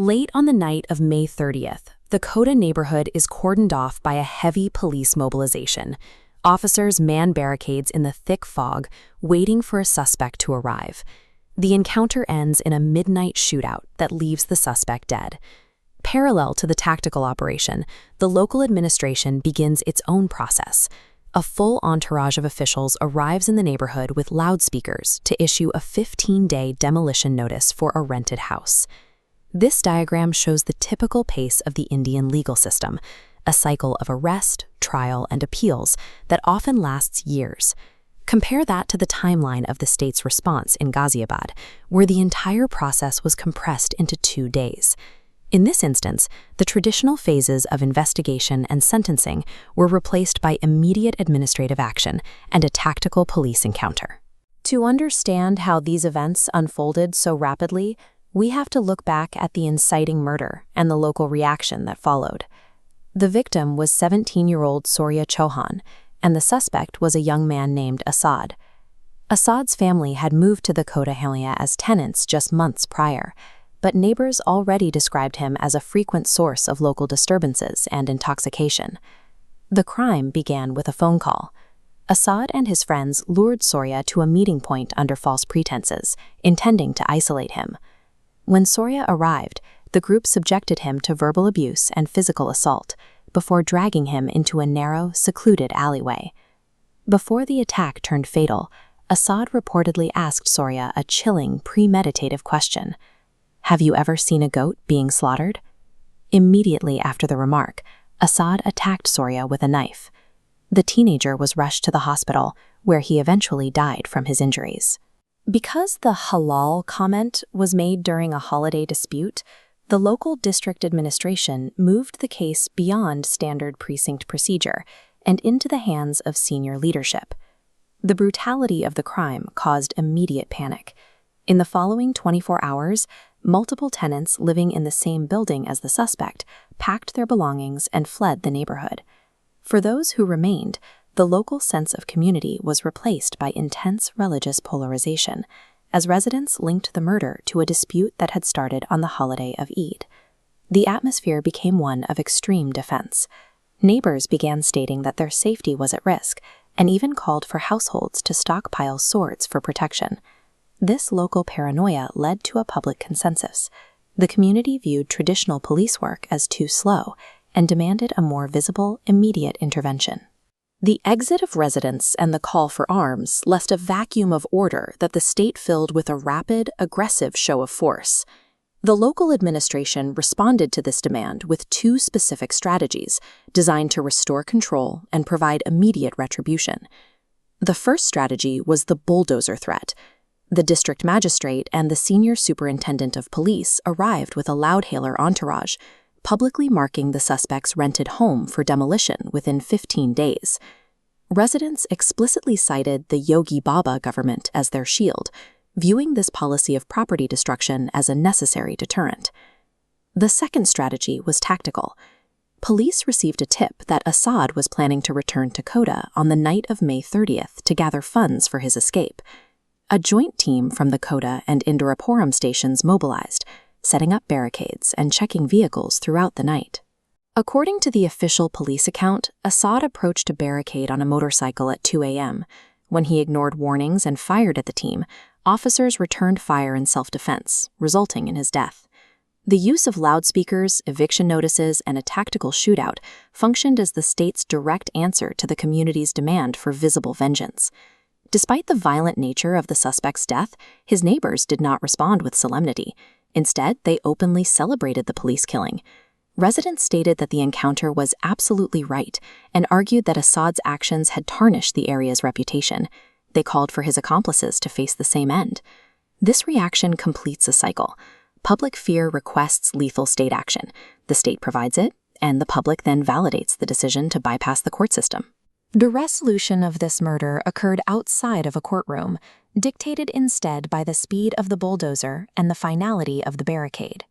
Late on the night of May 30th, the Kota neighborhood is cordoned off by a heavy police mobilization. Officers man barricades in the thick fog, waiting for a suspect to arrive. The encounter ends in a midnight shootout that leaves the suspect dead. Parallel to the tactical operation, the local administration begins its own process. A full entourage of officials arrives in the neighborhood with loudspeakers to issue a 15-day demolition notice for a rented house. This diagram shows the typical pace of the Indian legal system, a cycle of arrest, trial, and appeals that often lasts years. Compare that to the timeline of the state's response in Ghaziabad, where the entire process was compressed into 2 days. In this instance, the traditional phases of investigation and sentencing were replaced by immediate administrative action and a tactical police encounter. To understand how these events unfolded so rapidly, we have to look back at the inciting murder and the local reaction that followed. The victim was 17-year-old Surya Chauhan, and the suspect was a young man named Asad. Asad's family had moved to the Kota area as tenants just months prior, but neighbors already described him as a frequent source of local disturbances and intoxication. The crime began with a phone call. Asad and his friends lured Surya to a meeting point under false pretenses, intending to isolate him. When Surya arrived, the group subjected him to verbal abuse and physical assault, before dragging him into a narrow, secluded alleyway. Before the attack turned fatal, Asad reportedly asked Surya a chilling, premeditative question. "Have you ever seen a goat being slaughtered?" Immediately after the remark, Asad attacked Surya with a knife. The teenager was rushed to the hospital, where he eventually died from his injuries. Because the halal comment was made during a holiday dispute, the local district administration moved the case beyond standard precinct procedure and into the hands of senior leadership. The brutality of the crime caused immediate panic. In the following 24 hours, multiple tenants living in the same building as the suspect packed their belongings and fled the neighborhood. For those who remained, the local sense of community was replaced by intense religious polarization, as residents linked the murder to a dispute that had started on the holiday of Eid. The atmosphere became one of extreme defense. Neighbors began stating that their safety was at risk, and even called for households to stockpile swords for protection. This local paranoia led to a public consensus. The community viewed traditional police work as too slow and demanded a more visible, immediate intervention. The exit of residents and the call for arms left a vacuum of order that the state filled with a rapid, aggressive show of force. The local administration responded to this demand with 2 specific strategies designed to restore control and provide immediate retribution. The first strategy was the bulldozer threat. The district magistrate and the senior superintendent of police arrived with a loudhailer entourage, publicly marking the suspect's rented home for demolition within 15 days. Residents explicitly cited the Yogi Baba government as their shield, viewing this policy of property destruction as a necessary deterrent. The second strategy was tactical. Police received a tip that Asad was planning to return to Kota on the night of May 30th to gather funds for his escape. A joint team from the Kota and Indirapuram stations mobilized, setting up barricades and checking vehicles throughout the night. According to the official police account, Asad approached a barricade on a motorcycle at 2 a.m. When he ignored warnings and fired at the team, officers returned fire in self-defense, resulting in his death. The use of loudspeakers, eviction notices, and a tactical shootout functioned as the state's direct answer to the community's demand for visible vengeance. Despite the violent nature of the suspect's death, his neighbors did not respond with solemnity. Instead, they openly celebrated the police killing. Residents stated that the encounter was absolutely right and argued that Assad's actions had tarnished the area's reputation. They called for his accomplices to face the same end. This reaction completes a cycle. Public fear requests lethal state action. The state provides it, and the public then validates the decision to bypass the court system. The resolution of this murder occurred outside of a courtroom, dictated instead by the speed of the bulldozer and the finality of the barricade.